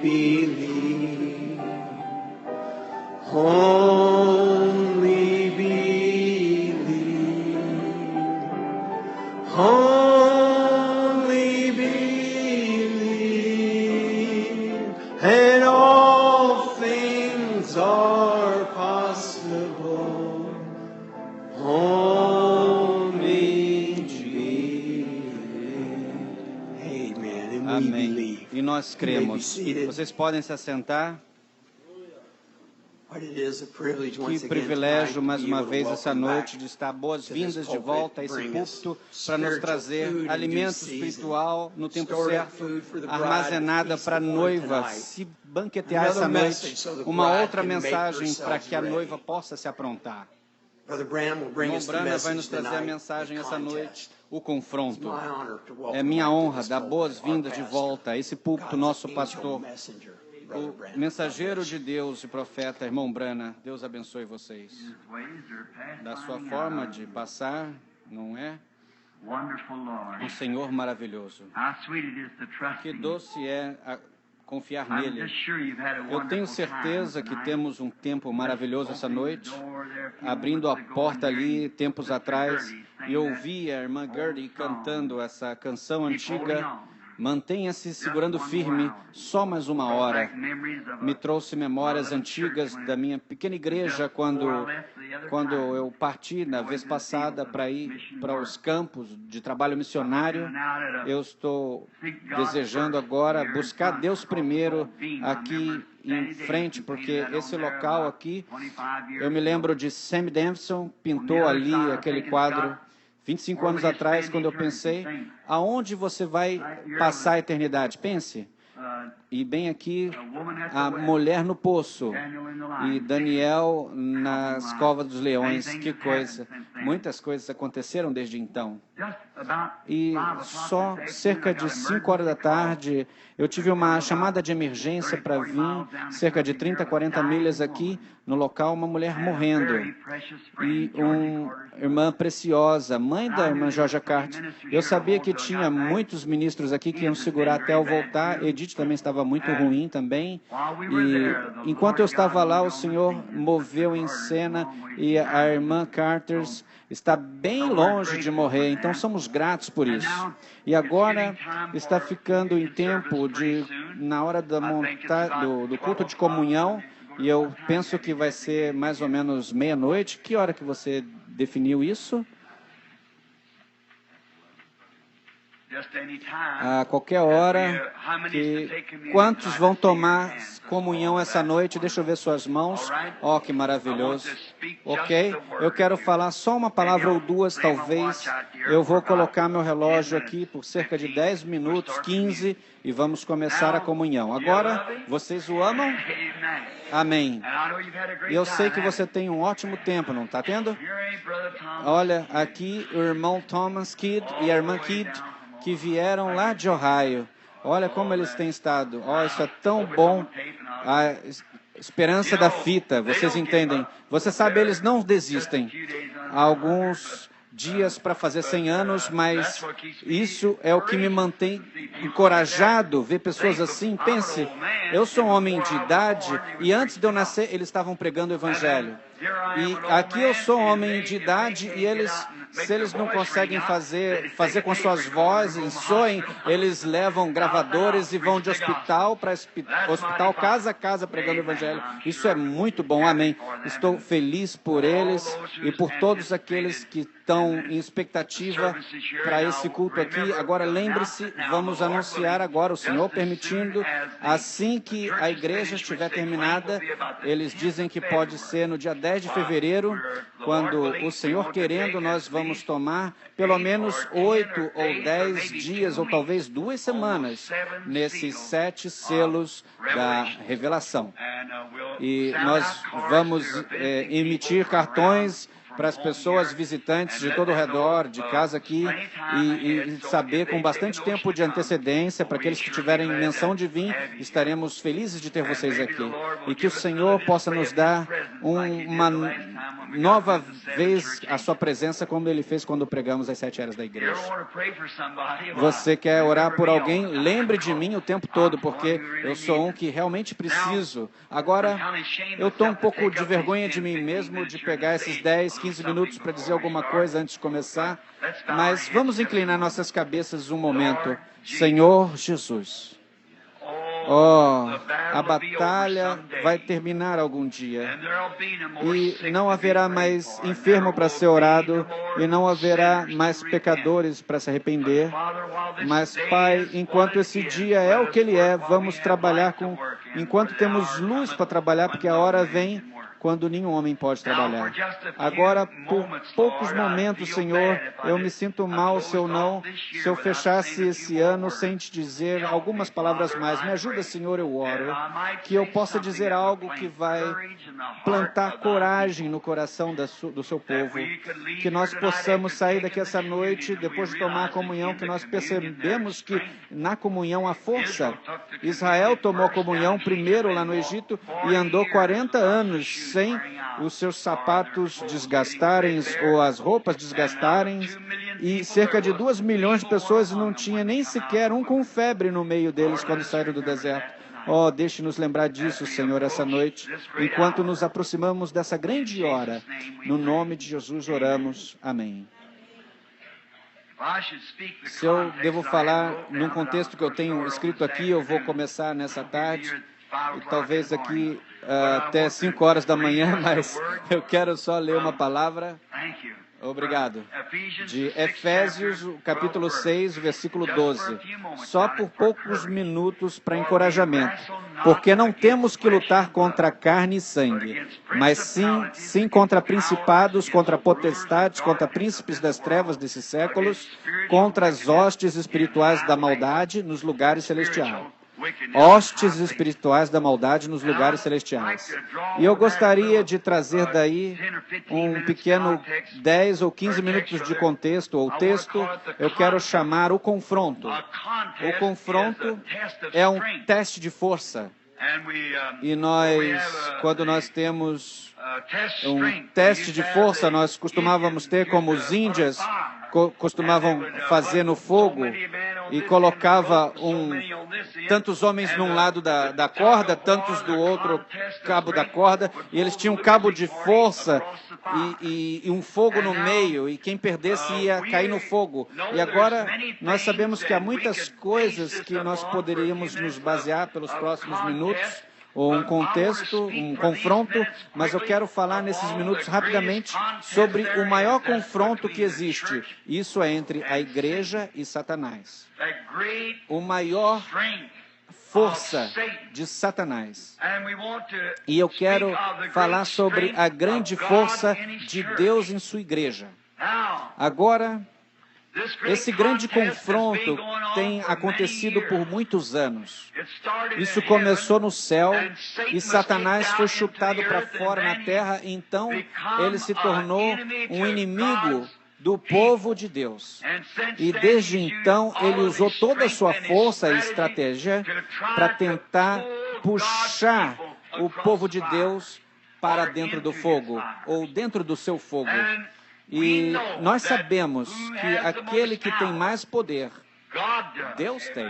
believe. Only believe. Only believe. And all things are possible. Only believe. Amen. And we Amém. believe. E nós cremos. seated. Vocês podem se assentar. What it is a privilege Que once again privilégio, tonight mais to be uma able to vez, essa welcome noite, back de estar boas-vindas de pulpit, volta a esse bring us púlpito para nos spiritual trazer food in due alimento season, espiritual no tempo stored up certo, food for the bride, armazenada feast para a upon noiva tonight. se banquetear Another essa message noite, so the uma bride outra can make mensagem para herself que a ready. noiva possa se aprontar. Brother Branham will bring Irmão us the Brana vai message nos trazer a tonight, mensagem the essa contest. noite, o confronto. It's my honor to welcome É minha back to honra this dar pulpit boas-vindas our de pastor, volta a esse púlpito, God's nosso angel pastor, messenger, Brother o Branham. mensageiro de Deus e profeta, irmão Brana. Deus abençoe vocês. Da sua forma de passar, não é? Um Senhor maravilhoso. Que doce é confiar nele. Eu tenho certeza que temos um tempo maravilhoso essa noite, abrindo a porta ali tempos atrás, e ouvi a irmã Gertie cantando essa canção antiga, Mantenha-se segurando firme, só mais uma hora. Me trouxe memórias antigas da minha pequena igreja quando eu parti na vez passada para ir para os campos de trabalho missionário. Eu estou desejando agora buscar Deus primeiro aqui em frente, porque esse local aqui, eu me lembro de Sam Dempson, pintou ali aquele quadro 25 anos atrás, quando eu pensei, aonde você vai passar a eternidade? Pense. E bem aqui, a mulher no poço e Daniel nas covas dos leões. Que coisa. Muitas coisas aconteceram desde então. E só cerca de 5 horas da tarde, eu tive uma chamada de emergência para vir, cerca de 30, 40 milhas aqui, no local, uma mulher morrendo. E uma irmã preciosa, mãe da irmã Georgia Carter. Eu sabia que tinha muitos ministros aqui que iam segurar até eu voltar. Edith também estava muito ruim também. E enquanto eu estava lá, o Senhor moveu em cena e a irmã Carter está bem longe de morrer, então somos gratos por isso. E agora está ficando em tempo na hora do culto de comunhão, e eu penso que vai ser mais ou menos meia-noite. Que hora que você definiu isso? A qualquer hora. Quantos vão tomar comunhão essa noite? Deixa eu ver suas mãos. Oh, que maravilhoso. Ok? Eu quero falar só uma palavra ou duas, talvez. Eu vou colocar meu relógio aqui por cerca de 10 minutos, 15, e vamos começar a comunhão. Agora, vocês o amam? Amém. E eu sei que você tem um ótimo tempo, não está tendo? Olha, aqui o irmão Thomas Kidd e a irmã Kidd, que vieram lá de Ohio. Olha como eles têm estado. Oh, isso é tão bom. A esperança da fita, vocês entendem? Você sabe, eles não desistem. Há alguns dias para fazer 100 anos, mas isso é o que me mantém encorajado, ver pessoas assim. Pense, eu sou um homem de idade e antes de eu nascer eles estavam pregando o evangelho. E aqui eu sou um homem de idade e se eles não conseguem fazer com suas vozes, soem, eles levam gravadores e vão de hospital para hospital, casa a casa, pregando o evangelho. Isso é muito bom, amém. Estou feliz por eles e por todos aqueles que estão em expectativa para esse culto aqui. Agora lembre-se, vamos anunciar agora, o Senhor permitindo, assim que a igreja estiver terminada, eles dizem que pode ser no dia 10 de fevereiro, quando o Senhor querendo, nós vamos tomar pelo menos 8 ou 10 dias, ou talvez 2 semanas, nesses 7 selos da revelação. E nós vamos emitir cartões para as pessoas visitantes de todo o redor, de casa aqui, e saber com bastante tempo de antecedência, para aqueles que tiverem menção de vir, estaremos felizes de ter vocês aqui. E que o Senhor possa nos dar nova vez a sua presença como Ele fez quando pregamos às 7 horas da igreja. Você quer orar por alguém? Lembre de mim o tempo todo, porque eu sou um que realmente preciso. Agora, eu estou um pouco de vergonha de mim mesmo de pegar esses 10, 15 minutos para dizer alguma coisa antes de começar, mas vamos inclinar nossas cabeças um momento. Senhor Jesus. Oh, a batalha vai terminar algum dia e não haverá mais enfermo para ser orado e não haverá mais pecadores para se arrepender. Mas, Pai, enquanto esse dia é o que ele é, vamos trabalhar enquanto temos luz para trabalhar, porque a hora vem quando nenhum homem pode trabalhar. Agora, por poucos momentos, Senhor, eu me sinto mal se eu fechasse esse ano sem te dizer algumas palavras mais. Me ajuda, Senhor, eu oro, que eu possa dizer algo que vai plantar coragem no coração do seu povo, que nós possamos sair daqui essa noite, depois de tomar a comunhão, que nós percebemos que na comunhão há força. Israel tomou comunhão primeiro lá no Egito e andou 40 anos sem os seus sapatos desgastarem ou as roupas desgastarem, e cerca de 2 milhões de pessoas não tinha nem sequer um com febre no meio deles quando saíram do deserto. Oh, deixe-nos lembrar disso, Senhor, essa noite, enquanto nos aproximamos dessa grande hora. No nome de Jesus oramos. Amém. Se eu devo falar num contexto que eu tenho escrito aqui, eu vou começar nessa tarde, e talvez aqui até 5 horas da manhã, mas eu quero só ler uma palavra. Obrigado. De Efésios, capítulo 6, versículo 12. Só por poucos minutos para encorajamento. Porque não temos que lutar contra carne e sangue, mas sim contra principados, contra potestades, contra príncipes das trevas desses séculos, contra as hostes espirituais da maldade nos lugares celestiais. Hostes espirituais da maldade nos lugares celestiais. E eu gostaria de trazer daí um pequeno 10 ou 15 minutos de contexto, ou texto, eu quero chamar o confronto. O confronto é um teste de força. E quando nós temos um teste de força, nós costumávamos ter como os índios costumavam fazer no fogo e colocava tantos homens num lado da corda, tantos do outro cabo da corda, e eles tinham um cabo de força e um fogo no meio, e quem perdesse ia cair no fogo. E agora nós sabemos que há muitas coisas que nós poderíamos nos basear pelos próximos minutos, ou um contexto, um confronto, mas eu quero falar nesses minutos rapidamente sobre o maior confronto que existe. Isso é entre a igreja e Satanás. O maior força de Satanás. E eu quero falar sobre a grande força de Deus em sua igreja. Agora, esse grande confronto tem acontecido por muitos anos. Isso começou no céu e Satanás foi chutado para fora na terra, e então ele se tornou um inimigo do povo de Deus. E desde então ele usou toda a sua força e estratégia para tentar puxar o povo de Deus para dentro do fogo, ou dentro do seu fogo. E nós sabemos que aquele que tem mais poder, Deus tem.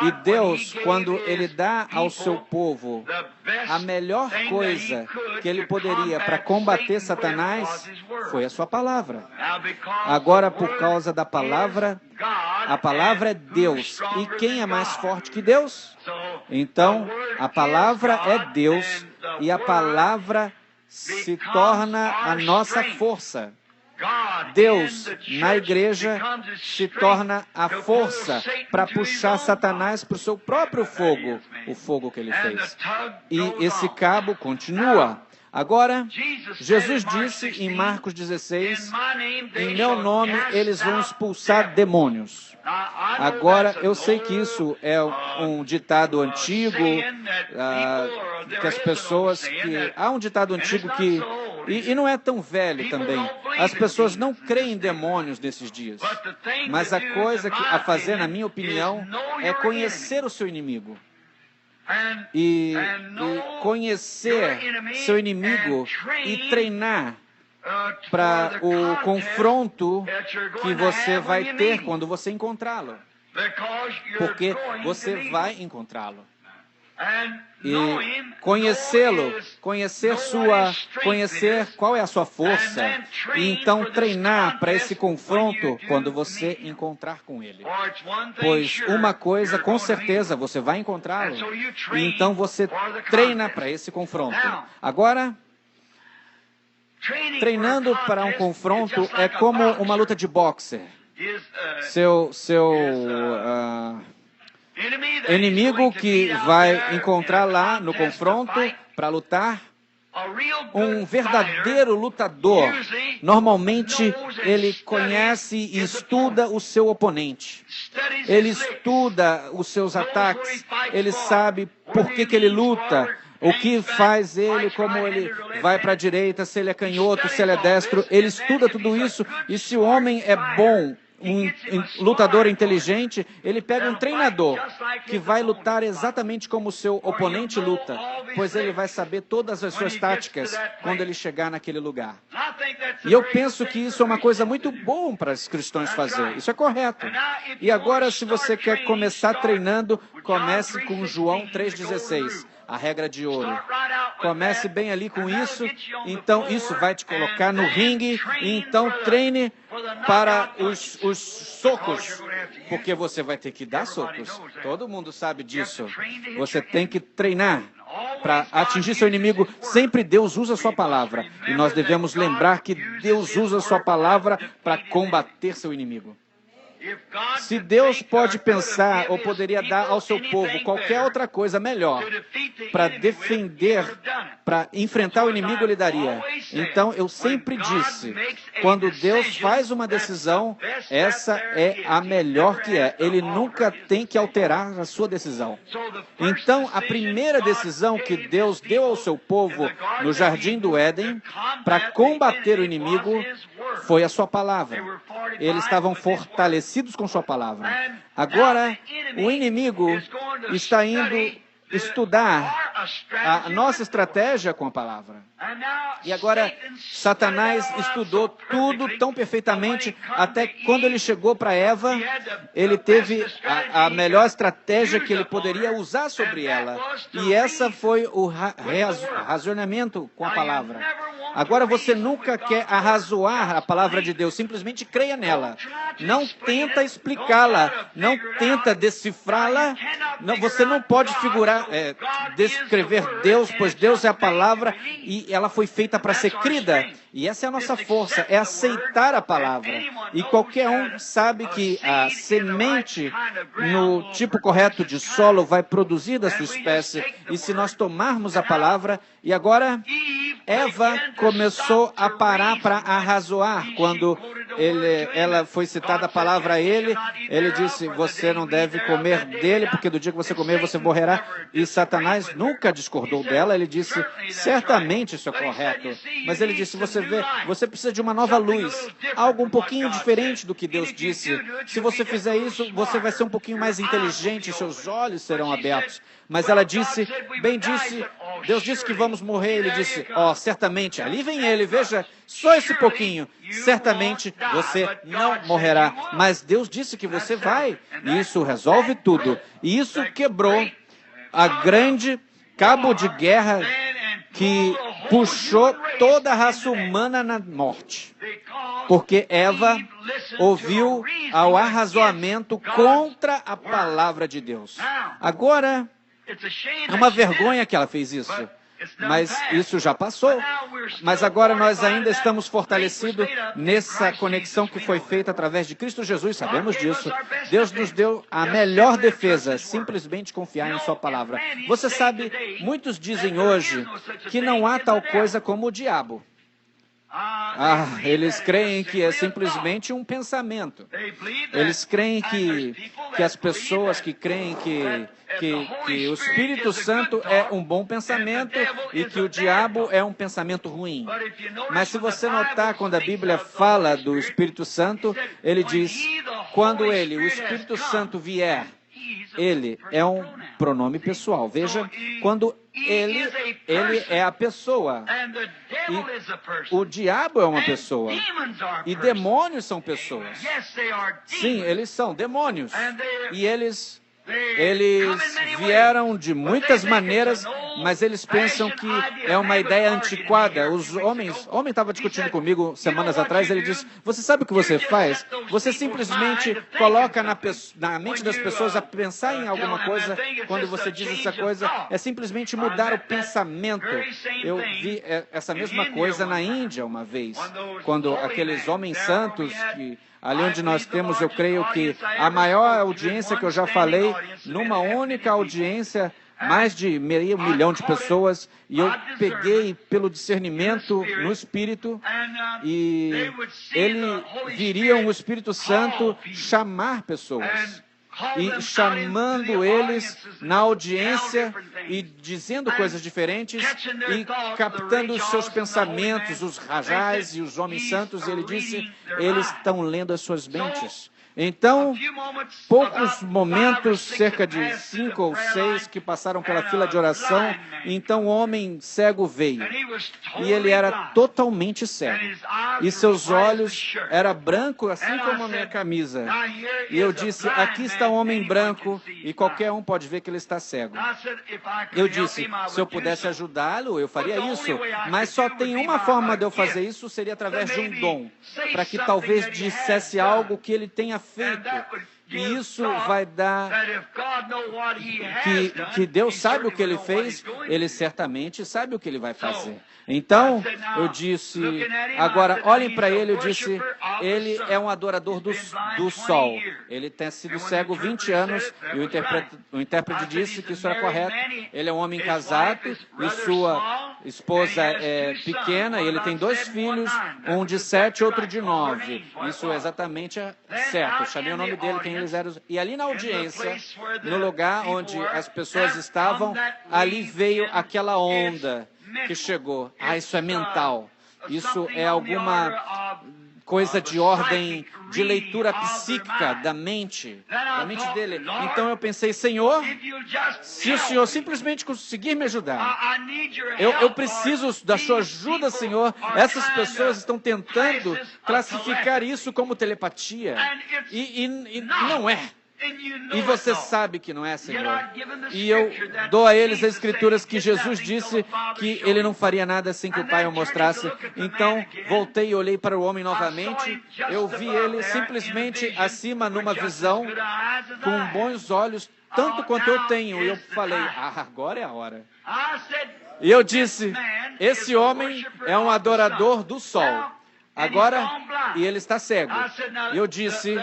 E Deus, quando Ele dá ao seu povo a melhor coisa que Ele poderia para combater Satanás, foi a sua palavra. Agora, por causa da palavra, a palavra é Deus. E quem é mais forte que Deus? Então, a palavra é Deus e a palavra se torna a nossa força. Deus, na igreja, se torna a força para puxar Satanás para o seu próprio fogo, o fogo que ele fez. E esse cabo continua. Agora, Jesus disse em Marcos 16, em meu nome eles vão expulsar demônios. Agora, eu sei que isso é um ditado antigo, que as pessoas há um ditado antigo que... E não é tão velho também. As pessoas não creem em demônios nesses dias. Mas a coisa a fazer, na minha opinião, é conhecer o seu inimigo. E conhecer seu inimigo e treinar para o confronto que você vai ter quando você encontrá-lo. Porque você vai encontrá-lo. E conhecê-lo, conhecer qual é a sua força, e então treinar para esse confronto quando você encontrar com ele. Pois uma coisa, com certeza, você vai encontrá-lo, e então você treina para esse confronto. Agora, treinando para um confronto é como uma luta de boxe. Seu inimigo que vai encontrar lá no confronto para lutar, um verdadeiro lutador, normalmente ele conhece e estuda o seu oponente. Ele estuda os seus ataques, ele sabe por que ele luta, o que faz ele, como ele vai para a direita, se ele é canhoto, se ele é destro. Ele estuda tudo isso, e se o homem é bom, um lutador inteligente, ele pega um treinador que vai lutar exatamente como o seu oponente luta, pois ele vai saber todas as suas táticas quando ele chegar naquele lugar. E eu penso que isso é uma coisa muito boa para os cristãos fazer. Isso é correto. E agora, se você quer começar treinando, comece com João 3,16. A regra de ouro. Comece bem ali com isso, então isso vai te colocar no ringue, e então treine para os socos, porque você vai ter que dar socos. Todo mundo sabe disso. Você tem que treinar para atingir seu inimigo. Sempre Deus usa a sua palavra, e nós devemos lembrar que Deus usa a sua palavra para combater seu inimigo. Se Deus pode pensar ou poderia dar ao seu povo qualquer outra coisa melhor para defender, para enfrentar o inimigo, ele daria. Então, eu sempre disse, quando Deus faz uma decisão, essa é a melhor que é. Ele nunca tem que alterar a sua decisão. Então, a primeira decisão que Deus deu ao seu povo no Jardim do Éden para combater o inimigo foi a sua palavra. Eles estavam fortalecidos com sua palavra. Agora, o inimigo está indo estudar a nossa estratégia com a palavra. E agora, Satanás estudou tudo tão perfeitamente, até quando ele chegou para Eva, ele teve a melhor estratégia que ele poderia usar sobre ela. E essa foi o racionamento com a palavra. Agora, você nunca quer arrazoar a palavra de Deus, simplesmente creia nela. Não tenta explicá-la, não tenta decifrá-la. Você não pode descrever Deus, pois Deus é a palavra e ela foi feita para ser crida. E essa é a nossa força, é aceitar a palavra. E qualquer um sabe que a semente no tipo correto de solo vai produzir da sua espécie. E se nós tomarmos a palavra, e agora Eva começou a parar para arrazoar. Quando ela foi citada a palavra a ele disse, você não deve comer dele, porque do dia que você comer, você morrerá. E Satanás nunca discordou dela, ele disse, certamente isso é correto. Mas ele disse, você precisa de uma nova luz, algo um pouquinho diferente do que Deus disse. Se você fizer isso, você vai ser um pouquinho mais inteligente, seus olhos serão abertos. Mas ela disse, Deus disse que vamos morrer. Ele disse, certamente, ali vem ele, veja, só esse pouquinho. Certamente você não morrerá. Mas Deus disse que você vai. E isso resolve tudo. E isso quebrou a grande cabo de guerra que puxou toda a raça humana na morte. Porque Eva ouviu ao arrazoamento contra a palavra de Deus. Agora, é uma vergonha que ela fez isso. Mas isso já passou. Mas agora nós ainda estamos fortalecidos nessa conexão que foi feita através de Cristo Jesus. Sabemos disso. Deus nos deu a melhor defesa, simplesmente confiar em sua palavra. Você sabe, muitos dizem hoje que não há tal coisa como o diabo. Eles creem que é simplesmente um pensamento. Eles creem que as pessoas que creem que o Espírito Santo é um bom pensamento e que o diabo é um pensamento ruim. Mas se você notar, quando a Bíblia fala do Espírito Santo, ele diz, quando o Espírito Santo vier, ele é um pronome pessoal. Veja, quando ele é a pessoa. O diabo é uma pessoa. E demônios são pessoas. Sim, eles são demônios. E eles vieram de muitas maneiras, mas eles pensam que é uma ideia antiquada. Homem estava discutindo comigo semanas atrás, ele disse, você sabe o que você faz? Você simplesmente coloca na mente das pessoas a pensar em alguma coisa, quando você diz essa coisa, é simplesmente mudar o pensamento. Eu vi essa mesma coisa na Índia uma vez, quando aqueles homens santos que... Ali onde nós temos, eu creio que a maior audiência que eu já falei, numa única audiência, mais de 500 mil de pessoas, e eu peguei pelo discernimento no Espírito, e viriam o Espírito Santo chamar pessoas. E chamando eles na audiência e dizendo coisas diferentes e captando os seus pensamentos, os rajás e os homens santos, e ele disse, eles estão lendo as suas mentes. Então, poucos momentos, cerca de 5 ou 6, que passaram pela fila de oração, então o homem cego veio. E ele era totalmente cego. E seus olhos eram brancos, assim como a minha camisa. E eu disse, aqui está um homem branco, e qualquer um pode ver que ele está cego. Eu disse, se eu pudesse ajudá-lo, eu faria isso. Mas só tem uma forma de eu fazer isso, seria através de um dom. Para que talvez dissesse algo que ele tenha feito. E isso vai dar que Deus sabe o que ele fez, ele certamente sabe o que ele vai fazer. Então, eu disse, agora olhem para ele, eu disse, ele é um adorador do sol. Ele tem sido cego 20 anos, e o intérprete disse que isso era correto. Ele é um homem casado, e sua esposa é pequena, e ele tem 2 filhos, um de 7 e outro de 9. Isso é exatamente certo. Eu chamei o nome dele, quem eles eram. E ali na audiência, no lugar onde as pessoas estavam, ali veio aquela onda que chegou. Isso é mental. Isso é alguma coisa de ordem de leitura psíquica da mente dele. Então eu pensei, Senhor, se o Senhor simplesmente conseguir me ajudar, eu preciso da sua ajuda, Senhor. Essas pessoas estão tentando classificar isso como telepatia. E não é. E você sabe que não é, Senhor. E eu dou a eles as escrituras que Jesus disse que ele não faria nada sem que o Pai o mostrasse. Então, voltei e olhei para o homem novamente. Eu vi ele simplesmente acima numa visão, com bons olhos, tanto quanto eu tenho. E eu falei, agora é a hora. E eu disse, esse homem é um adorador do sol. Agora, e ele está cego. E eu disse,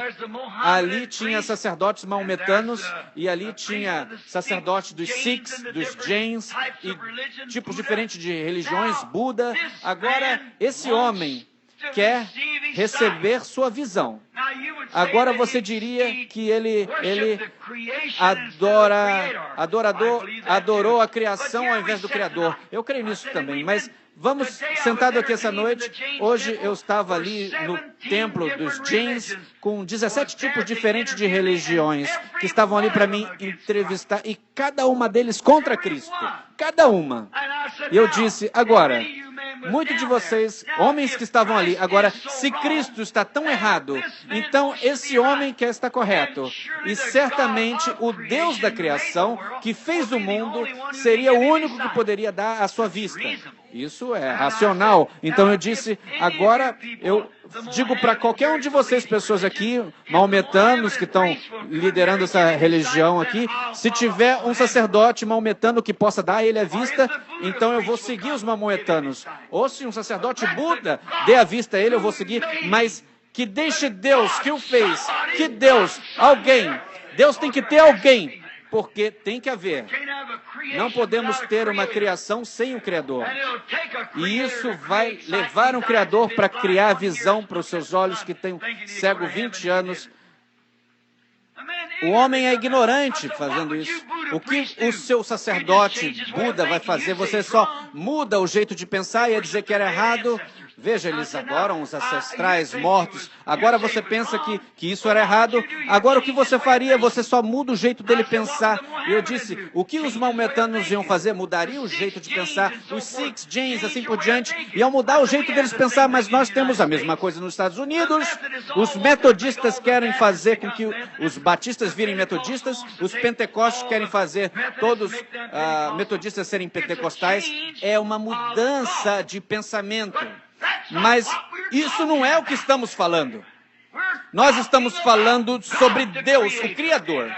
ali tinha sacerdotes maometanos, e ali tinha sacerdotes dos Sikhs, dos Jains, e tipos diferentes de religiões, Buda. Agora, esse homem quer receber sua visão. Agora você diria que ele adorou a criação ao invés do Criador. Eu creio nisso também, mas vamos, sentado aqui essa noite, hoje eu estava ali no templo dos Jains, com 17 tipos diferentes de religiões, que estavam ali para me entrevistar, e cada uma deles contra Cristo. Cada uma. E eu disse, agora, muitos de vocês, homens que estavam ali, agora, se Cristo está tão errado, então esse homem quer estar correto. E certamente o Deus da criação, que fez o mundo, seria o único que poderia dar a sua vista. Isso é racional. Então eu disse, agora eu digo para qualquer um de vocês, pessoas aqui, maometanos que estão liderando essa religião aqui, se tiver um sacerdote maometano que possa dar a ele a vista, então eu vou seguir os maometanos. Ou se um sacerdote Buda dê a vista a ele, eu vou seguir, mas que deixe Deus que o fez, que Deus tem que ter alguém, porque tem que haver. Não podemos ter uma criação sem o Criador. E isso vai levar um Criador para criar a visão para os seus olhos que têm cego 20 anos. O homem é ignorante fazendo isso. O que o seu sacerdote Buda vai fazer? Você só muda o jeito de pensar e dizer que era errado, Veja, eles adoram os ancestrais mortos. Agora você pensa que isso era errado. Agora o que você faria? Você só muda o jeito dele pensar. E eu disse, o que os maometanos iam fazer? Mudaria o jeito de pensar. Os Sikhs, Jains, assim por diante, iam mudar o jeito deles pensar. Mas nós temos a mesma coisa nos Estados Unidos. Os metodistas querem fazer com que os batistas virem metodistas. Os pentecostes querem fazer todos metodistas serem pentecostais. É uma mudança de pensamento. Mas isso não é o que estamos falando. Nós estamos falando sobre Deus, o Criador.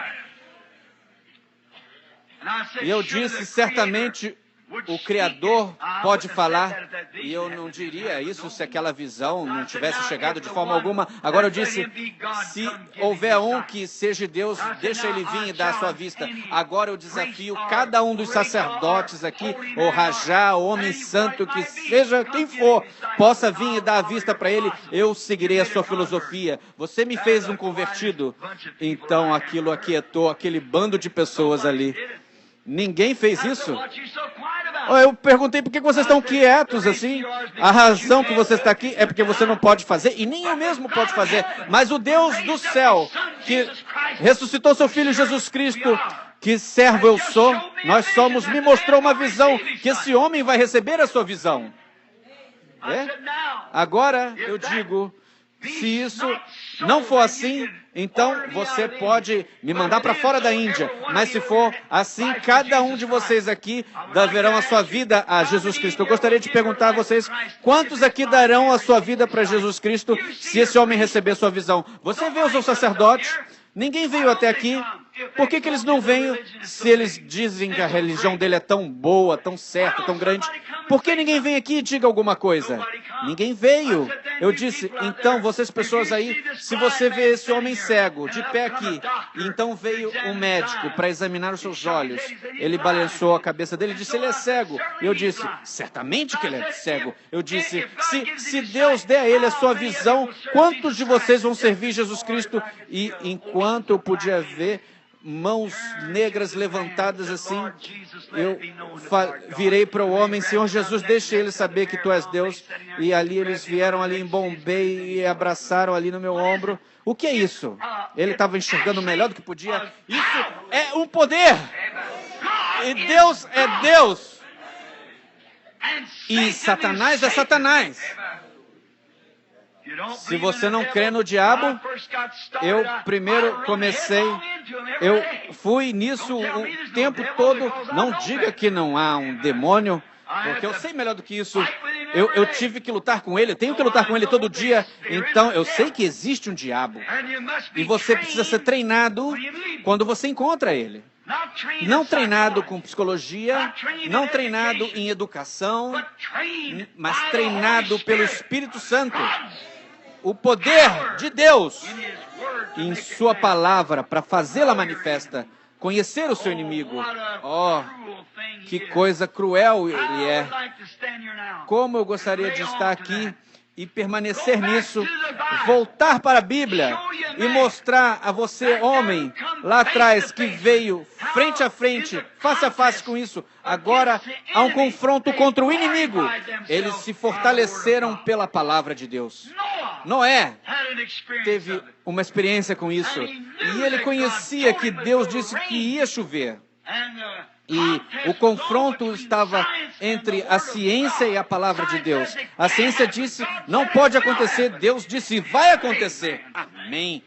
E eu disse, certamente o Criador pode falar, e eu não diria isso se aquela visão não tivesse chegado de forma alguma. Agora eu disse, se houver um que seja Deus, deixa ele vir e dar a sua vista. Agora eu desafio cada um dos sacerdotes aqui, ou rajá, ou homem santo, que seja quem for, possa vir e dar a vista para ele. Eu seguirei a sua filosofia. Você me fez um convertido, então aquilo aquietou aquele bando de pessoas ali. Ninguém fez isso. Eu perguntei por que vocês estão quietos assim. A razão que você está aqui é porque você não pode fazer, e nem eu mesmo pode fazer. Mas o Deus do céu, que ressuscitou seu Filho Jesus Cristo, que servo eu sou, nós somos, me mostrou uma visão, que esse homem vai receber a sua visão. Agora eu digo, se isso não for assim, então você pode me mandar para fora da Índia. Mas se for assim, cada um de vocês aqui darão a sua vida a Jesus Cristo. Eu gostaria de perguntar a vocês, quantos aqui darão a sua vida para Jesus Cristo se esse homem receber sua visão? Você vê os sacerdotes? Ninguém veio até aqui. Por que eles não vêm se eles dizem que a religião dele é tão boa, tão certa, tão grande? Por que ninguém vem aqui e diga alguma coisa? Ninguém veio. Eu disse, então, vocês pessoas aí, se você vê esse homem cego, de pé aqui, e então veio um médico para examinar os seus olhos, ele balançou a cabeça dele e disse, ele é cego. E eu disse, certamente que ele é cego. Eu disse, se Deus der a ele a sua visão, quantos de vocês vão servir Jesus Cristo? E enquanto eu podia ver mãos negras levantadas assim, eu virei para o homem, Senhor Jesus, deixa ele saber que Tu és Deus. E ali eles vieram ali em Bombay e abraçaram ali no meu ombro. O que é isso? Ele estava enxergando melhor do que podia. Isso é um poder. E Deus é Deus. E Satanás é Satanás. Se você não crê no diabo, eu primeiro eu fui nisso o tempo todo. Não diga que não há um demônio, porque eu sei melhor do que isso. Eu tive que lutar com ele, eu tenho que lutar com ele todo dia. Então eu sei que existe um diabo. E você precisa ser treinado quando você encontra ele. Não treinado com psicologia, não treinado em educação, mas treinado pelo Espírito Santo. O poder de Deus em sua palavra para fazê-la manifesta. Conhecer o seu inimigo. Oh, que coisa cruel ele é. Como eu gostaria de estar aqui e permanecer nisso, voltar para a Bíblia e mostrar a você, homem, lá atrás, que veio frente a frente, face a face com isso. Agora há um confronto contra o inimigo. Eles se fortaleceram pela palavra de Deus. Noé teve uma experiência com isso. E ele conhecia que Deus disse que ia chover. E o confronto estava entre a ciência e a palavra de Deus. A ciência disse, não pode acontecer. Deus disse, vai acontecer. Amém.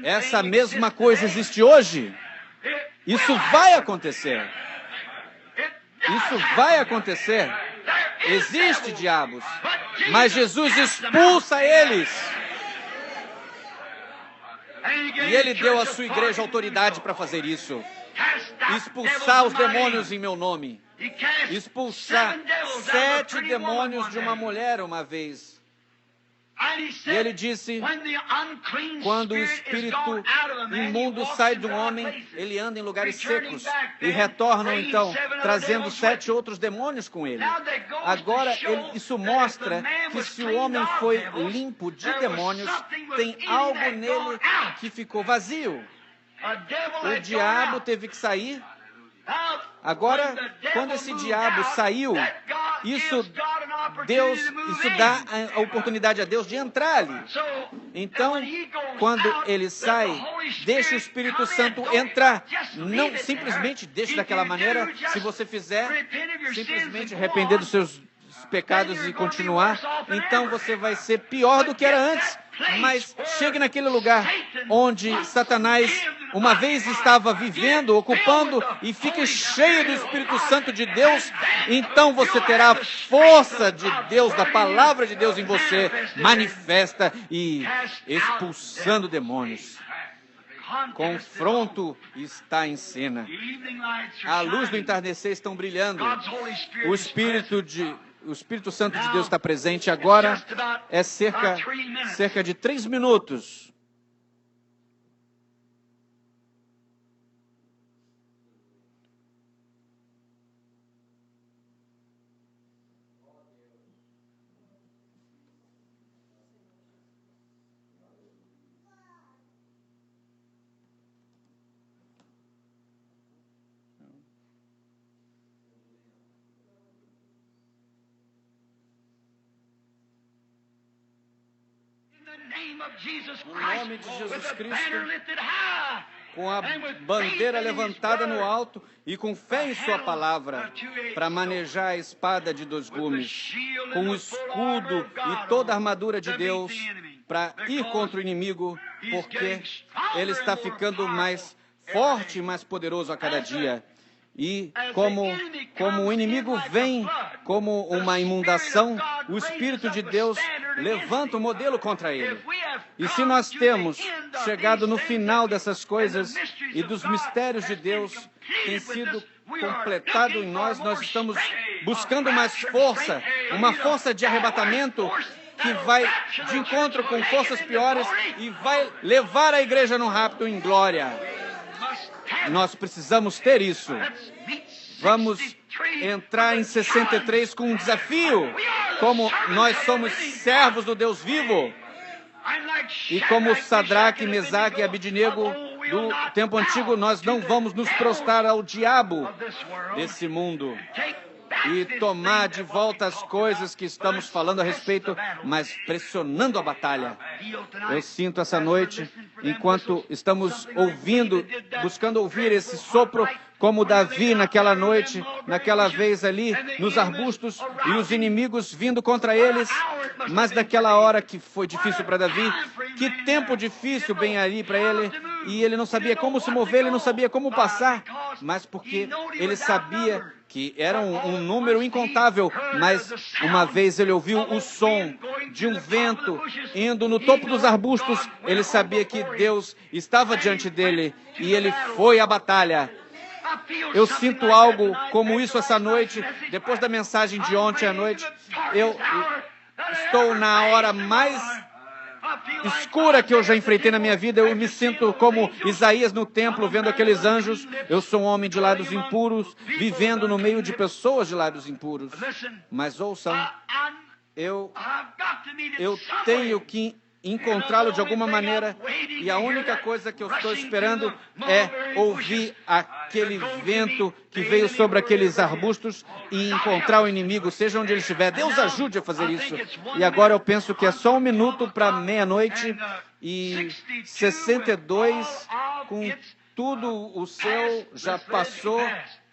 Essa mesma coisa existe hoje. Isso vai acontecer. Isso vai acontecer. Existe diabos, mas Jesus expulsa eles. E Ele deu à sua igreja autoridade para fazer isso. Expulsar os demônios em meu nome. Expulsar 7 demônios de uma mulher uma vez. E ele disse, quando o espírito imundo sai de um homem, ele anda em lugares secos e retornam então, trazendo 7 outros demônios com ele. Agora, isso mostra que se o homem foi limpo de demônios, tem algo nele que ficou vazio. O diabo teve que sair. Agora, quando esse diabo saiu, isso Deus, isso dá a oportunidade a Deus de entrar ali. Então, quando ele sai, deixa o Espírito Santo entrar. Não simplesmente deixe daquela maneira. Se você fizer, simplesmente arrepender dos seus pecados e continuar, então você vai ser pior do que era antes. Mas chegue naquele lugar onde Satanás uma vez estava vivendo, ocupando, e fique cheio do Espírito Santo de Deus, então você terá a força de Deus, da palavra de Deus em você, manifesta e expulsando demônios. Confronto está em cena. A luz do entardecer estão brilhando. O Espírito Santo de Deus está presente agora. É cerca de 3 minutos. No nome de Jesus Cristo, com a bandeira levantada no alto e com fé em sua palavra, para manejar a espada de 2 gumes, com o escudo e toda a armadura de Deus, para ir contra o inimigo, porque ele está ficando mais forte e mais poderoso a cada dia. E como o inimigo vem como uma inundação, o Espírito de Deus levanta o modelo contra ele. E se nós temos chegado no final dessas coisas e dos mistérios de Deus tem sido completado em nós, nós estamos buscando mais força, uma força de arrebatamento que vai de encontro com forças piores e vai levar a igreja no rapto em glória. Nós precisamos ter isso. Vamos entrar em 63 com um desafio. Como nós somos servos do Deus vivo. E como Sadraque, Mesaque e Abidnego do tempo antigo, nós não vamos nos prostrar ao diabo desse mundo e tomar de volta as coisas que estamos falando a respeito, mas pressionando a batalha. Eu sinto essa noite, enquanto estamos ouvindo, buscando ouvir esse sopro, como Davi naquela noite, naquela vez ali, nos arbustos, e os inimigos vindo contra eles, mas naquela hora que foi difícil para Davi, que tempo difícil bem ali para ele, e ele não sabia como se mover, ele não sabia como passar, mas porque ele sabia que era um número incontável, mas uma vez ele ouviu o som de um vento indo no topo dos arbustos, ele sabia que Deus estava diante dele, e ele foi à batalha. Eu sinto algo como isso essa noite, depois da mensagem de ontem à noite. Eu estou na hora mais escura que eu já enfrentei na minha vida. Eu me sinto como Isaías no templo, vendo aqueles anjos. Eu sou um homem de lábios impuros, vivendo no meio de pessoas de lábios impuros. Mas ouçam, eu tenho que encontrá-lo de alguma maneira, e a única coisa que eu estou esperando é ouvir aquele vento que veio sobre aqueles arbustos e encontrar o inimigo, seja onde ele estiver. Deus ajude a fazer isso. E agora eu penso que é só 1 minuto para meia-noite e 62, com tudo o seu já passou.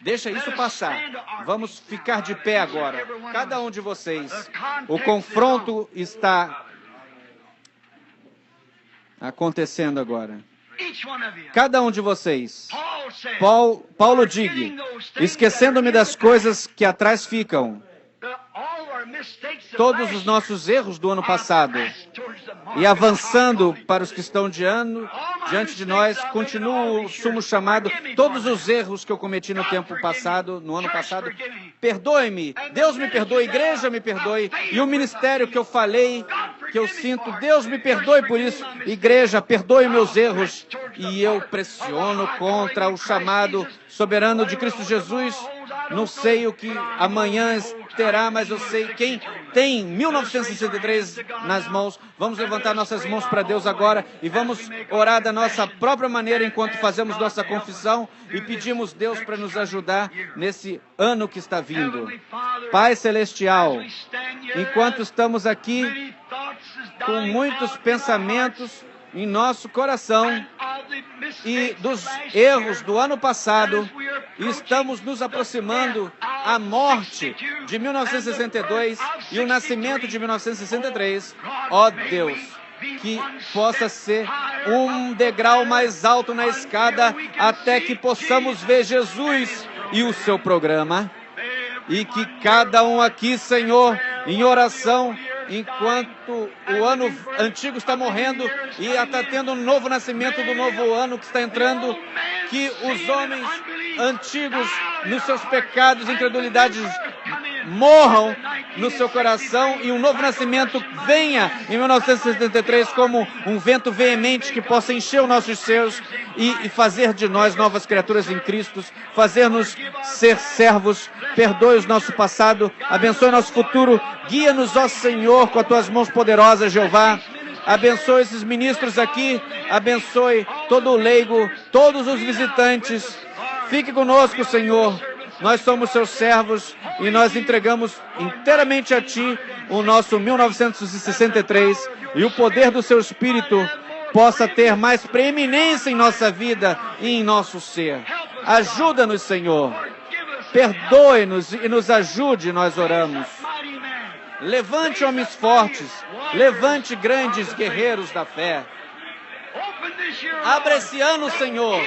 Deixa isso passar. Vamos ficar de pé agora. Cada um de vocês. O confronto está acontecendo agora. Cada um de vocês. Paulo diga, esquecendo-me das coisas que atrás ficam, todos os nossos erros do ano passado, e avançando para os que estão diante de nós, continuo o sumo chamado, todos os erros que eu cometi no tempo passado, no ano passado, perdoe-me, Deus me perdoe, igreja me perdoe, e o ministério que eu falei, que eu sinto, Deus me perdoe por isso, igreja, perdoe meus erros, e eu pressiono contra o chamado soberano de Cristo Jesus, Não sei o que amanhã terá, mas eu sei quem tem 1963 nas mãos. Vamos levantar nossas mãos para Deus agora e vamos orar da nossa própria maneira enquanto fazemos nossa confissão e pedimos Deus para nos ajudar nesse ano que está vindo. Pai Celestial, enquanto estamos aqui com muitos pensamentos em nosso coração e dos erros do ano passado, estamos nos aproximando à morte de 1962 e o nascimento de 1963. Ó Deus, que possa ser um degrau mais alto na escada até que possamos ver Jesus e o seu programa. E que cada um aqui, Senhor, em oração, enquanto o ano antigo está morrendo e está tendo um novo nascimento do novo ano que está entrando, que os homens antigos, nos seus pecados e incredulidades, morram no seu coração e um novo nascimento venha em 1973 como um vento veemente que possa encher os nossos seus e fazer de nós novas criaturas em Cristo, fazer-nos ser servos. Perdoe o nosso passado, abençoe nosso futuro, guia-nos, ó Senhor, com as tuas mãos poderosas, Jeová. Abençoe esses ministros aqui, abençoe todo o leigo, todos os visitantes. Fique conosco, Senhor. Nós somos seus servos e nós entregamos inteiramente a Ti o nosso 1963 e o poder do Seu Espírito possa ter mais preeminência em nossa vida e em nosso ser. Ajuda-nos, Senhor. Perdoe-nos e nos ajude, nós oramos. Levante homens fortes, levante grandes guerreiros da fé. Abra esse ano, Senhor,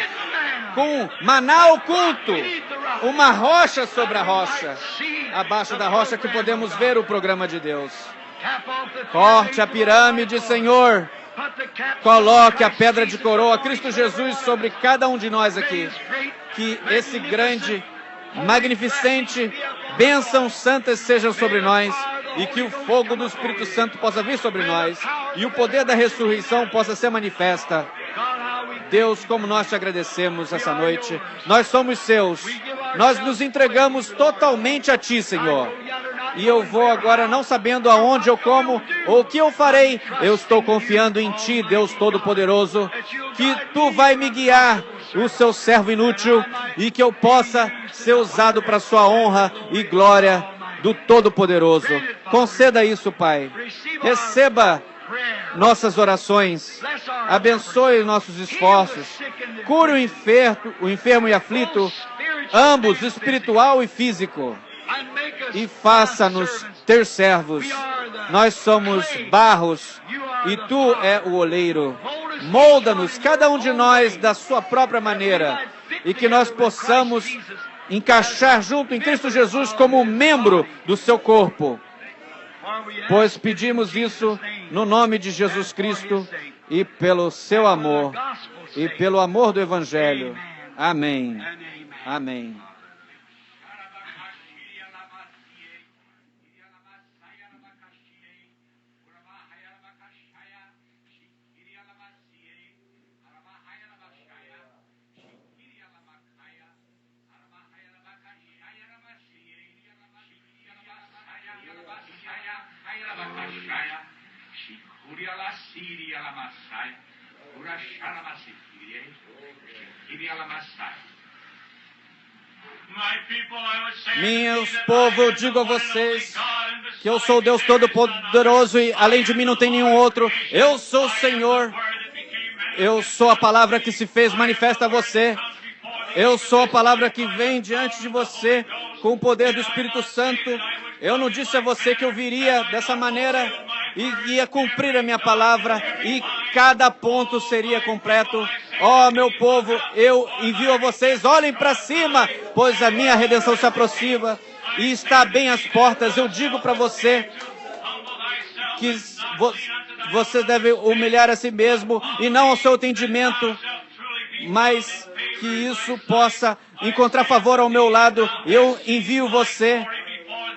com maná oculto, uma rocha sobre a rocha, abaixo da rocha que podemos ver o programa de Deus. Corte a pirâmide, Senhor. Coloque a pedra de coroa, Cristo Jesus, sobre cada um de nós aqui. Que esse grande, magnificente, bênçãos santas sejam sobre nós e que o fogo do Espírito Santo possa vir sobre nós e o poder da ressurreição possa ser manifesta. Deus, como nós te agradecemos essa noite, nós somos seus, nós nos entregamos totalmente a Ti, Senhor. E eu vou agora não sabendo aonde ou como ou o que eu farei, eu estou confiando em Ti, Deus Todo-Poderoso, que Tu vai me guiar, o seu servo inútil, e que eu possa ser usado para a sua honra e glória do Todo-Poderoso. Conceda isso, Pai. Receba nossas orações, abençoe nossos esforços, cure o enfermo e aflito, ambos, espiritual e físico, e faça-nos ter servos. Nós somos barros e Tu é o oleiro. Molda-nos, cada um de nós, da sua própria maneira, e que nós possamos encaixar junto em Cristo Jesus como membro do seu corpo. Pois pedimos isso no nome de Jesus Cristo e pelo seu amor e pelo amor do Evangelho. Amém. Amém. Meus povo, eu digo a vocês que eu sou o Deus Todo-Poderoso e além de mim não tem nenhum outro. Eu sou o Senhor. Eu sou a palavra que se fez manifesta a você. Eu sou a palavra que vem diante de você com o poder do Espírito Santo. Eu não disse a você que eu viria dessa maneira e ia cumprir a minha palavra e cada ponto seria completo. Ó, meu povo, eu envio a vocês, olhem para cima, pois a minha redenção se aproxima e está bem às portas. Eu digo para você que você deve humilhar a si mesmo e não ao seu entendimento, mas que isso possa encontrar favor ao meu lado. Eu envio você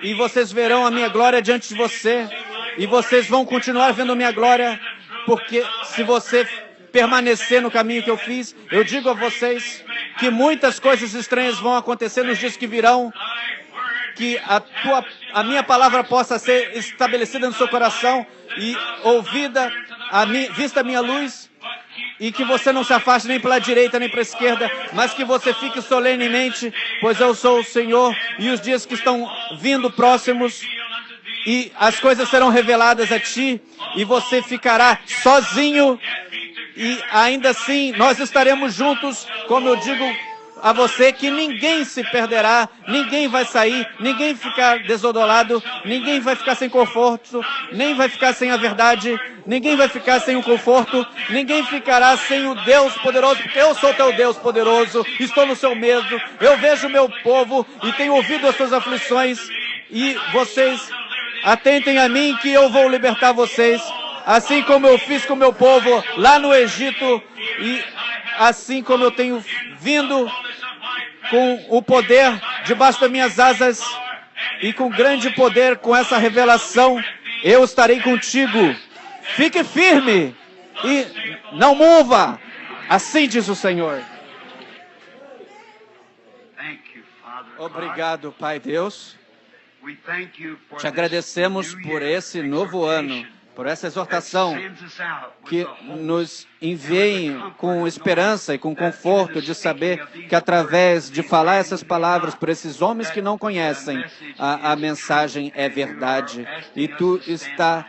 e vocês verão a minha glória diante de você e vocês vão continuar vendo a minha glória, porque se você permanecer no caminho que eu fiz, eu digo a vocês que muitas coisas estranhas vão acontecer nos dias que virão, que a minha palavra possa ser estabelecida no seu coração e ouvida, vista a minha luz, e que você não se afaste nem para a direita nem para a esquerda, mas que você fique solenemente, pois eu sou o Senhor, e os dias que estão vindo próximos, e as coisas serão reveladas a ti, e você ficará sozinho, e ainda assim nós estaremos juntos, como eu digo a você, que ninguém se perderá, ninguém vai sair, ninguém ficar desolado, ninguém vai ficar sem conforto, nem vai ficar sem a verdade, ninguém vai ficar sem o conforto, ninguém ficará sem o Deus poderoso, porque eu sou teu Deus poderoso, estou no seu meio, eu vejo o meu povo e tenho ouvido as suas aflições, e vocês atentem a mim que eu vou libertar vocês, assim como eu fiz com o meu povo lá no Egito, e assim como eu tenho vindo com o poder debaixo das minhas asas e com grande poder, com essa revelação, eu estarei contigo. Fique firme e não mova. Assim diz o Senhor. Obrigado, Pai Deus. Te agradecemos por esse novo ano, por essa exortação que nos enviem com esperança e com conforto de saber que através de falar essas palavras para esses homens que não conhecem, a mensagem é verdade. E Tu está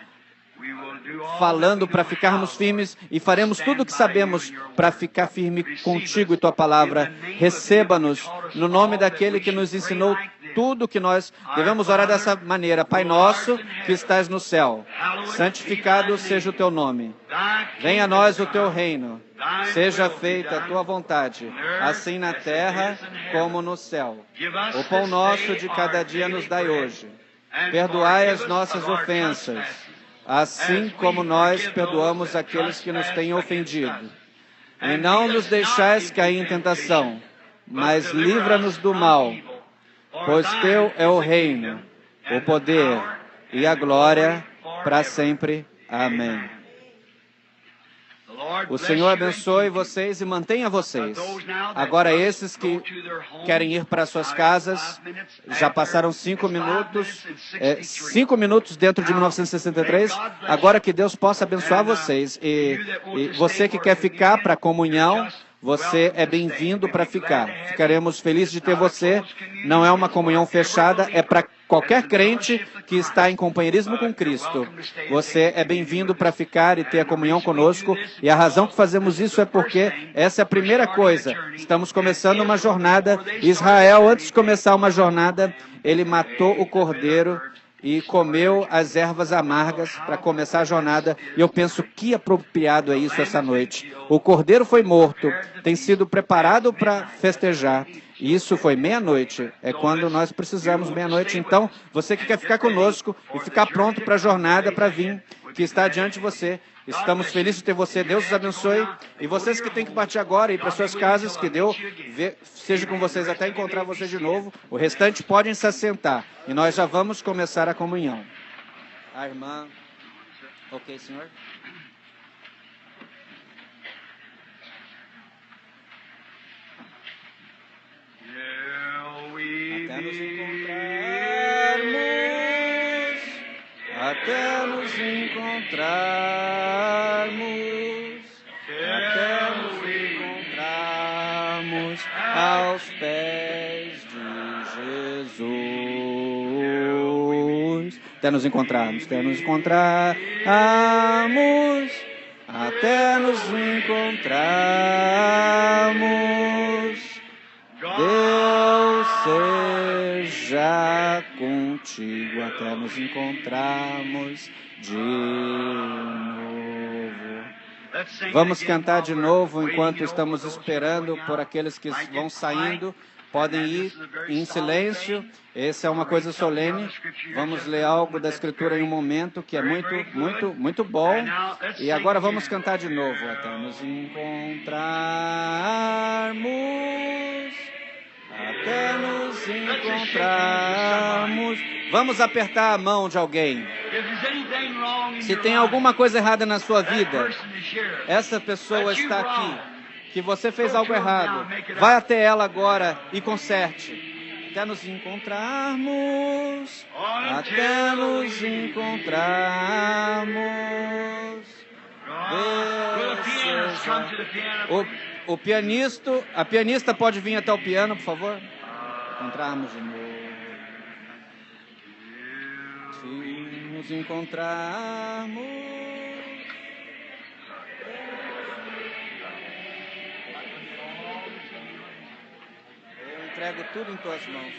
falando para ficarmos firmes e faremos tudo o que sabemos para ficar firme contigo e Tua palavra. Receba-nos no nome daquele que nos ensinou tudo que nós devemos orar dessa maneira. Pai nosso que estás no céu, santificado seja o Teu nome. Venha a nós o Teu reino. Seja feita a Tua vontade, assim na terra como no céu. O pão nosso de cada dia nos dai hoje. Perdoai as nossas ofensas, assim como nós perdoamos aqueles que nos têm ofendido. E não nos deixais cair em tentação, mas livra-nos do mal, pois Teu é o reino, o poder e a glória para sempre. Amém. O Senhor abençoe vocês e mantenha vocês. Agora, esses que querem ir para suas casas, já passaram 5 minutos, 5 minutos dentro de 1963. Agora que Deus possa abençoar vocês. E você que quer ficar para a comunhão, você é bem-vindo para ficar. Ficaremos felizes de ter você. Não é uma comunhão fechada, é para qualquer crente que está em companheirismo com Cristo. Você é bem-vindo para ficar e ter a comunhão conosco. E a razão que fazemos isso é porque essa é a primeira coisa. Estamos começando uma jornada. Israel, antes de começar uma jornada, ele matou o cordeiro e comeu as ervas amargas para começar a jornada. E eu penso que apropriado é isso essa noite. O cordeiro foi morto, tem sido preparado para festejar. E isso foi meia-noite, é quando nós precisamos, meia-noite. Então, você que quer ficar conosco e ficar pronto para a jornada, para vir, que está diante de você, estamos felizes de ter você. Deus os abençoe. E vocês que têm que partir agora e ir para suas casas, que Deus seja com vocês até encontrar vocês de novo. O restante podem se assentar. E nós já vamos começar a comunhão. A irmã... Ok, senhor? Até nos encontrarmos, até nos encontrarmos, até nos encontrarmos aos pés de Jesus. Até nos encontrarmos, até nos encontrarmos, até nos encontrarmos. Deus seja contigo até nos encontrarmos de novo. Vamos cantar de novo enquanto estamos esperando por aqueles que vão saindo. Podem ir em silêncio. Essa é uma coisa solene. Vamos ler algo da Escritura em um momento que é muito bom. E agora vamos cantar de novo até nos encontrarmos. Até nos encontrarmos. Vamos apertar a mão de alguém. Se tem alguma coisa errada na sua vida, essa pessoa está aqui. que você fez algo errado, vai até ela agora e conserte. Até nos encontrarmos, até nos encontrarmos. A pianista pode vir até o piano, por favor? Encontrarmos de novo. Se nos encontrarmos. Eu entrego tudo em tuas mãos.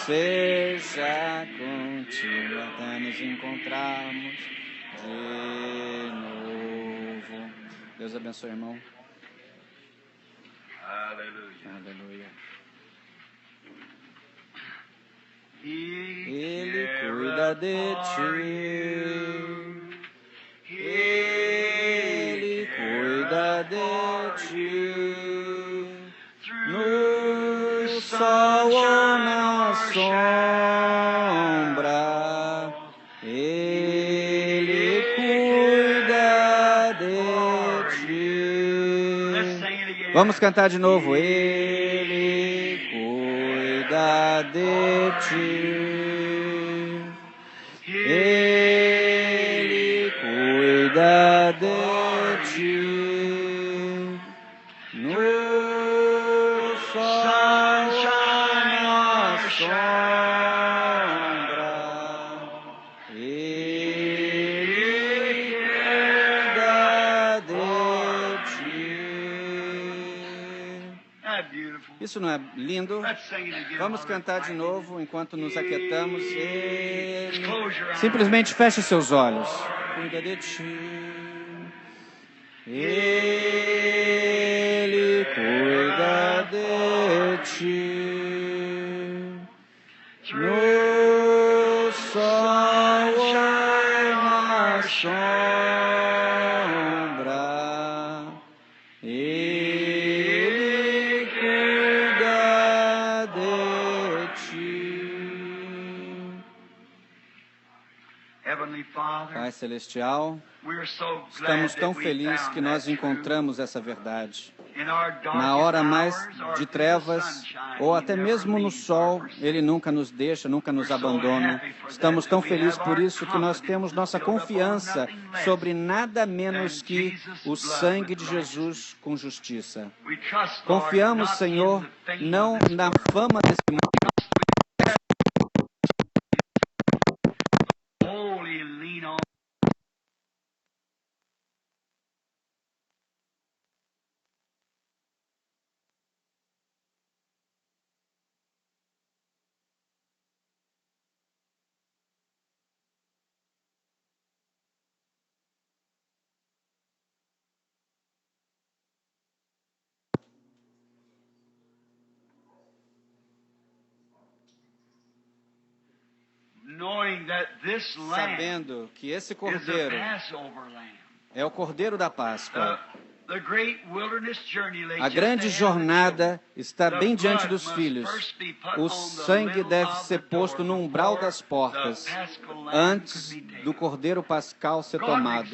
Seja contigo até nos encontrarmos de novo. Deus abençoe, irmão. Aleluia. Aleluia. Ele cuida de ti. Ele cuida de ti. No sol ou na sombra, Ele cuida de ti. Vamos cantar de novo. Ele cuida de ti. Ele cuida de ti. No sol na sombra, Ele cuida de ti. Isso não é lindo? Vamos cantar de novo enquanto nos aquietamos. Ele... Simplesmente feche seus olhos. Cuida de ti. Ele cuida de ti. No sol ou na sombra, Ele cuida de ti. Pai Celestial, estamos tão felizes que nós encontramos essa verdade. Na hora mais de trevas, ou até mesmo no sol, Ele nunca nos deixa, nunca nos abandona. Estamos tão felizes por isso que nós temos nossa confiança sobre nada menos que o sangue de Jesus com justiça. Confiamos, Senhor, não na fama desse mundo. Sabendo que esse cordeiro é o cordeiro da Páscoa. A grande jornada está bem diante dos filhos. O sangue deve ser posto no umbral das portas, antes do cordeiro pascal ser tomado.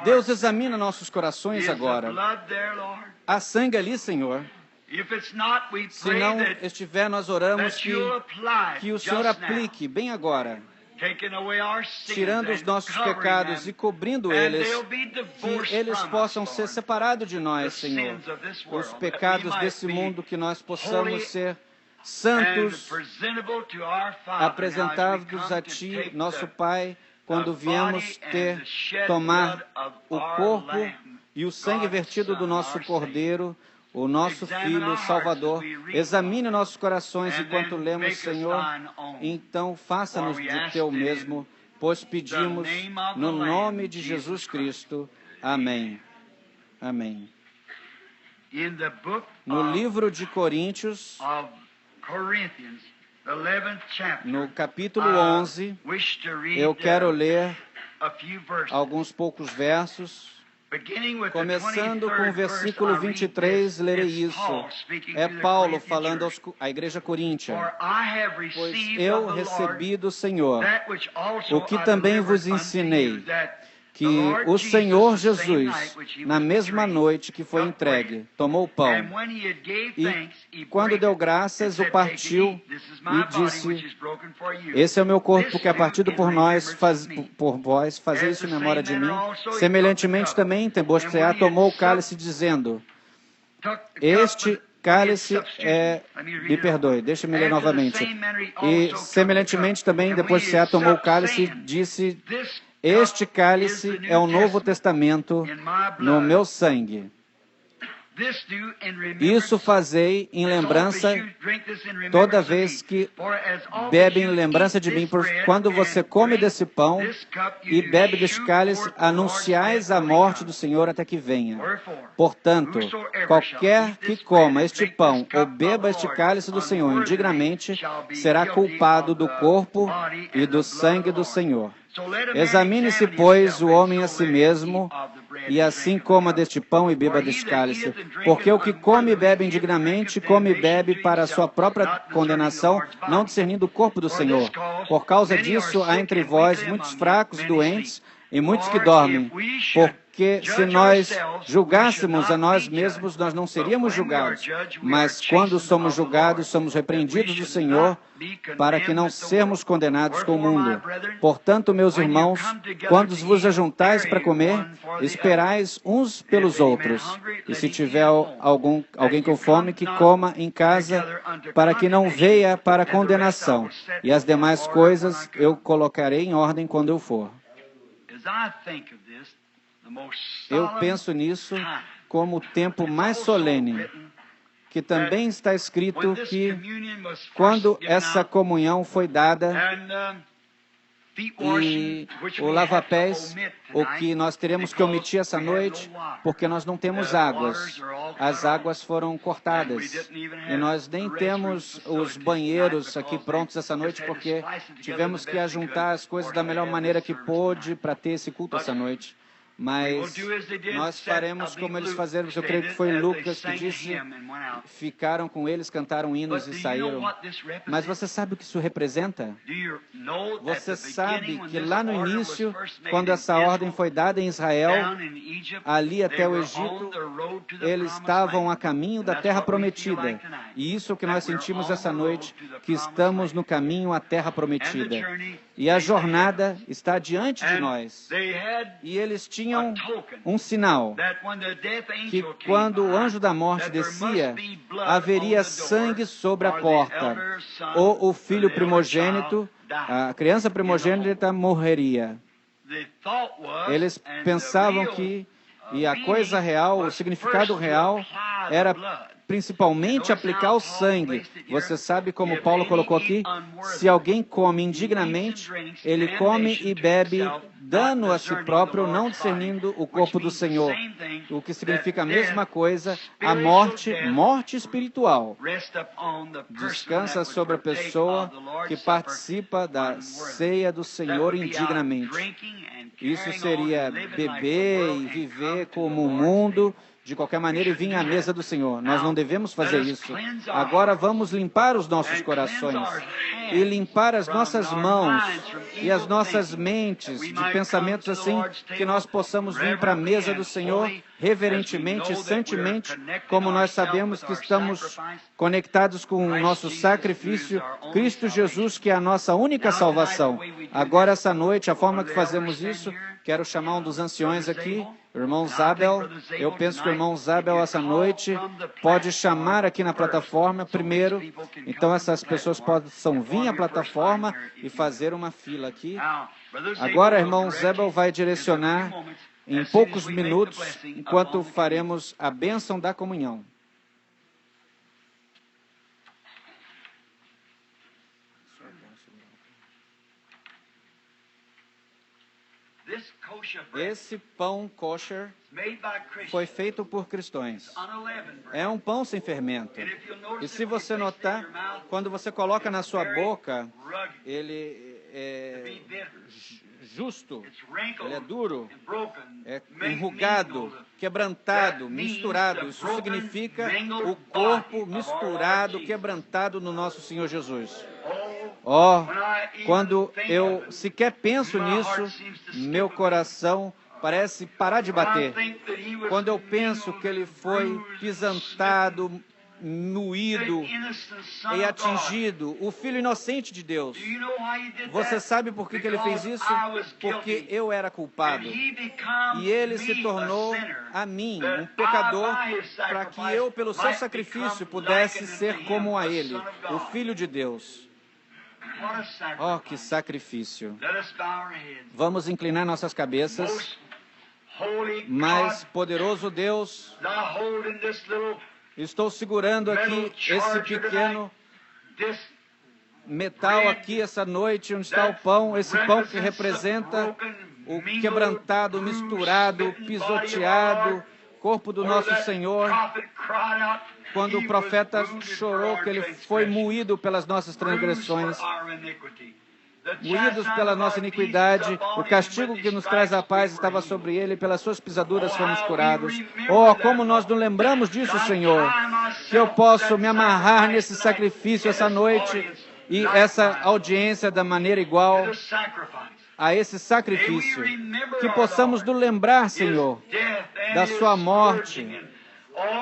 Deus, examina nossos corações agora. Há sangue ali, Senhor. Se não estiver, nós oramos que o Senhor aplique bem agora, tirando os nossos pecados e cobrindo eles, que eles possam ser separados de nós, Senhor. Os pecados desse mundo, que nós possamos ser santos, apresentados a Ti, nosso Pai, quando viemos tomar o corpo e o sangue vertido do nosso Cordeiro, o nosso Filho Salvador. Examine nossos corações enquanto lemos, Senhor. Então, faça-nos de Teu mesmo, pois pedimos no nome de Jesus Cristo. Amém. Amém. No livro de Coríntios, no capítulo 11, eu quero ler alguns poucos versos. Começando com o versículo 23, lerei isso. É Paulo falando à igreja coríntia. Pois eu recebi do Senhor o que também vos ensinei, que o Senhor Jesus, na mesma noite que foi entregue, tomou o pão e, quando deu graças, o partiu e disse: esse é o meu corpo que é partido por vós, fazei isso em memória de mim. Semelhantemente também, tendo ceia, tomou o cálice, dizendo: este cálice é... Me perdoe, deixa-me ler novamente. E, semelhantemente também, depois de cear, tomou o cálice e disse: este cálice é o Novo Testamento no meu sangue. Isso fazei em lembrança, toda vez que bebe em lembrança de mim, pois quando você come desse pão e bebe deste cálice, anunciais a morte do Senhor até que venha. Portanto, qualquer que coma este pão ou beba este cálice do Senhor indignamente, será culpado do corpo e do sangue do Senhor. Examine-se, pois, o homem a si mesmo, e assim coma deste pão e beba deste cálice. Porque o que come e bebe indignamente, come e bebe para a sua própria condenação, não discernindo o corpo do Senhor. Por causa disso, há entre vós muitos fracos, doentes, e muitos que dormem. Porque se nós julgássemos a nós mesmos, nós não seríamos julgados. Mas quando somos julgados, somos repreendidos do Senhor, para que não sermos condenados com o mundo. Portanto, meus irmãos, quando vos ajuntais para comer, esperais uns pelos outros. E se tiver alguém com fome, que coma em casa, para que não venha para a condenação. E as demais coisas eu colocarei em ordem quando eu for. Eu penso nisso como o tempo mais solene, que também está escrito que quando essa comunhão foi dada, e o lava-pés, o que nós teremos que omitir essa noite, porque nós não temos águas. As águas foram cortadas. E nós nem temos os banheiros aqui prontos essa noite, porque tivemos que ajuntar as coisas da melhor maneira que pôde para ter esse culto essa noite. Mas nós faremos como eles fizeram. Eu creio que foi Lucas que disse, ficaram com eles, cantaram hinos e saíram. Mas você sabe o que isso representa? Você sabe que lá no início, quando essa ordem foi dada em Israel, ali até o Egito, eles estavam a caminho da terra prometida. E isso é o que nós sentimos essa noite, que estamos no caminho à terra prometida. E a jornada está diante de nós. E eles tinham um sinal, que quando o anjo da morte descia, haveria sangue sobre a porta, ou o filho primogênito, a criança primogênita morreria. Eles pensavam que, e a coisa real, o significado real, era principalmente aplicar o sangue. Você sabe como Paulo colocou aqui? Se alguém come indignamente, ele come e bebe dano a si próprio, não discernindo o corpo do Senhor. O que significa a mesma coisa, a morte espiritual, descansa sobre a pessoa que participa da ceia do Senhor indignamente. Isso seria beber e viver como o mundo, de qualquer maneira, e vir à mesa do Senhor. Nós não devemos fazer isso. Agora vamos limpar os nossos corações e limpar as nossas mãos e as nossas mentes de pensamentos assim, que nós possamos vir para a mesa do Senhor reverentemente e santemente, como nós sabemos que estamos conectados com o nosso sacrifício, Cristo Jesus, que é a nossa única salvação. Agora, essa noite, a forma que fazemos isso, quero chamar um dos anciões aqui, o irmão Zabel. Eu penso que o irmão Zabel, essa noite, pode chamar aqui na plataforma primeiro. Então, essas pessoas possam vir à plataforma e fazer uma fila aqui. Agora, o irmão Zabel vai direcionar em poucos minutos, enquanto faremos a bênção da comunhão. Esse pão kosher foi feito por cristãos. É um pão sem fermento. E se você notar, quando você coloca na sua boca, ele justo, ele é duro, é enrugado, quebrantado, misturado. Isso significa o corpo misturado, quebrantado no nosso Senhor Jesus. Quando eu sequer penso nisso, meu coração parece parar de bater. Quando eu penso que ele foi pisantado, moído e atingido, o Filho inocente de Deus. Você sabe por que ele fez isso? Porque eu era culpado. E ele se tornou a mim, um pecador, para que eu, pelo seu sacrifício, pudesse ser como a ele, o Filho de Deus. Oh, que sacrifício! Vamos inclinar nossas cabeças. Mas, poderoso Deus, estou segurando aqui esse pequeno metal aqui essa noite, onde está o pão, esse pão que representa o quebrantado, misturado, pisoteado, corpo do nosso Senhor. Quando o profeta chorou que ele foi moído pelas nossas transgressões, moídos pela nossa iniquidade, o castigo que nos traz a paz estava sobre ele, pelas suas pisaduras fomos curados. Oh, como nós não lembramos disso, Senhor, que eu posso me amarrar nesse sacrifício essa noite e essa audiência da maneira igual a esse sacrifício. Que possamos nos lembrar, Senhor, da sua morte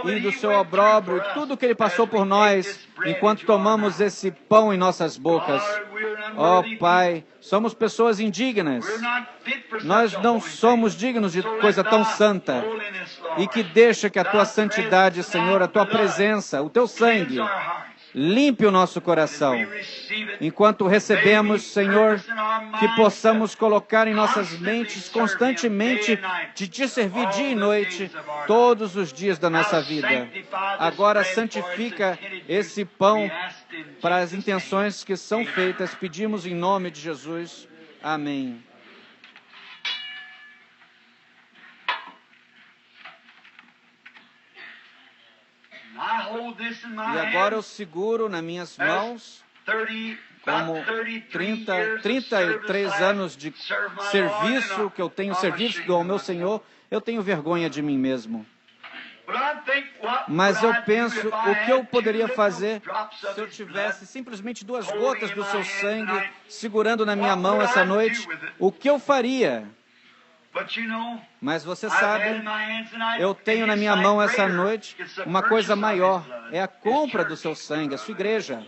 e do seu opróbrio, tudo que ele passou por nós, enquanto tomamos esse pão em nossas bocas. Ó Pai, somos pessoas indignas. Nós não somos dignos de coisa tão santa. E que deixa que a tua santidade, Senhor, a tua presença, o teu sangue, limpe o nosso coração. Enquanto recebemos, Senhor, que possamos colocar em nossas mentes constantemente de te servir dia e noite, todos os dias da nossa vida. Agora santifica esse pão para as intenções que são feitas. Pedimos em nome de Jesus. Amém. E agora eu seguro nas minhas mãos, como 33 anos de serviço que eu tenho serviço ao meu Senhor, eu tenho vergonha de mim mesmo. Mas eu penso, o que eu poderia fazer se eu tivesse simplesmente 2 gotas do seu sangue segurando na minha mão essa noite? O que eu faria? Mas você sabe, eu tenho na minha mão essa noite uma coisa maior, é a compra do seu sangue, a sua igreja.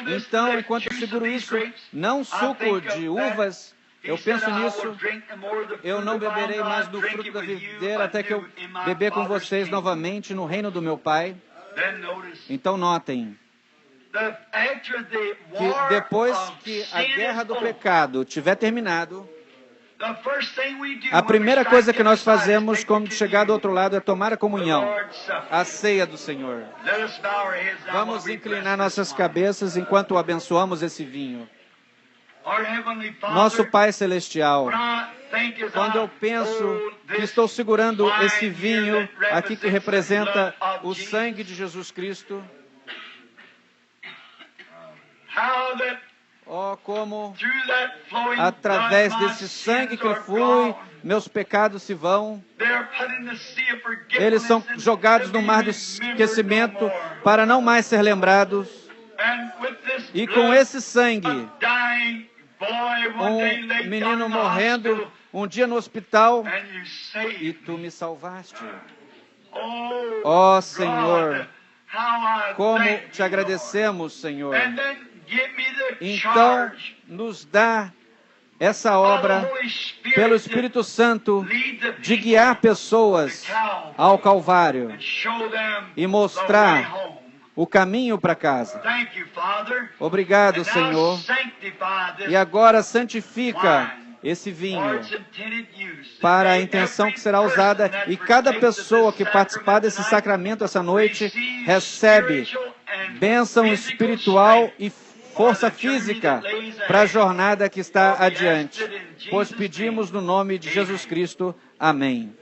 Então, enquanto eu seguro isso, não suco de uvas, eu penso nisso, eu não beberei mais do fruto da videira até que eu beber com vocês novamente no reino do meu Pai. Então notem que depois que a guerra do pecado tiver terminado, a primeira coisa que nós fazemos quando chegar do outro lado é tomar a comunhão, a ceia do Senhor. Vamos inclinar nossas cabeças enquanto abençoamos esse vinho. Nosso Pai Celestial, quando eu penso que estou segurando esse vinho aqui que representa o sangue de Jesus Cristo, oh, como através desse sangue que flui, meus pecados se vão. Eles são jogados no mar do esquecimento para não mais ser lembrados. E com esse sangue, um menino morrendo um dia no hospital, e tu me salvaste. Oh, Senhor, como te agradecemos, Senhor. Então, nos dá essa obra, pelo Espírito Santo, de guiar pessoas ao Calvário e mostrar o caminho para casa. Obrigado, Senhor. E agora santifica esse vinho para a intenção que será usada, e cada pessoa que participar desse sacramento essa noite recebe bênção espiritual e força física para a jornada que está adiante. Pois pedimos no nome de Jesus Cristo. Amém.